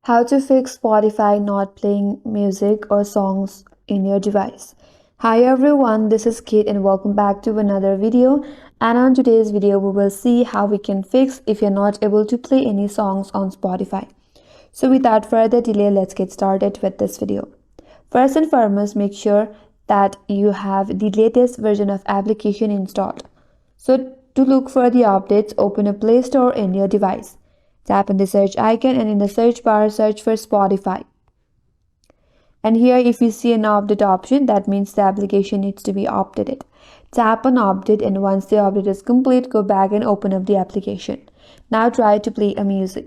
How to fix Spotify not playing music or songs in your device. Hi everyone, this is Kate and welcome back to another video. And on today's video, we will see how we can fix if you're not able to play any songs on Spotify. So without further delay, let's get started with this video. First and foremost, make sure that you have the latest version of application installed. So to look for the updates, open a Play Store in your device. Tap on the search icon and in the search bar, search for Spotify. And here if you see an update option, that means the application needs to be updated. Tap on update and once the update is complete, go back and open up the application. Now try to play a music.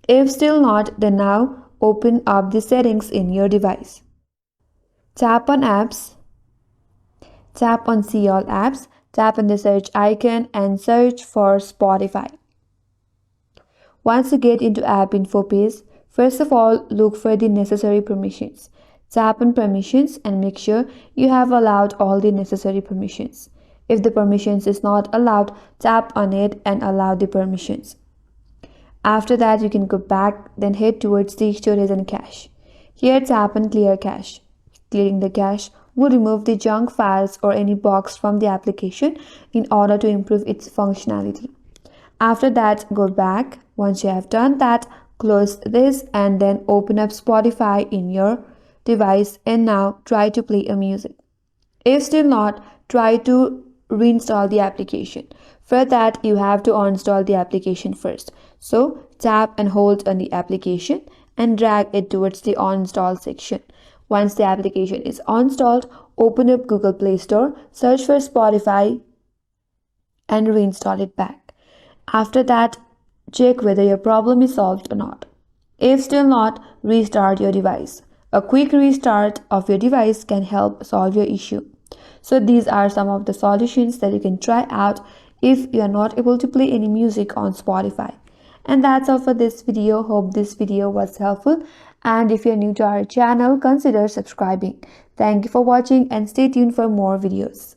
If still not, then now open up the settings in your device. Tap on apps. Tap on see all apps. Tap on the search icon and search for Spotify. Once you get into app info page, first of all, look for the necessary permissions. Tap on permissions and make sure you have allowed all the necessary permissions. If the permissions is not allowed, tap on it and allow the permissions. After that, you can go back, then head towards the storage and cache. Here tap on clear cache. Clearing the cache will remove the junk files or any box from the application in order to improve its functionality. After that, go back. Once you have done that, close this and then open up Spotify in your device and now try to play a music. If still not, try to reinstall the application. For that, you have to uninstall the application first. So tap and hold on the application and drag it towards the uninstall section. Once the application is uninstalled, open up Google Play Store, search for Spotify and reinstall it back. After that, check whether your problem is solved or not. If still not, restart your device. A quick restart of your device can help solve your issue. So these are some of the solutions that you can try out if you are not able to play any music on Spotify. And that's all for this video. Hope this video was helpful. And if you're new to our channel, consider subscribing. Thank you for watching and stay tuned for more videos.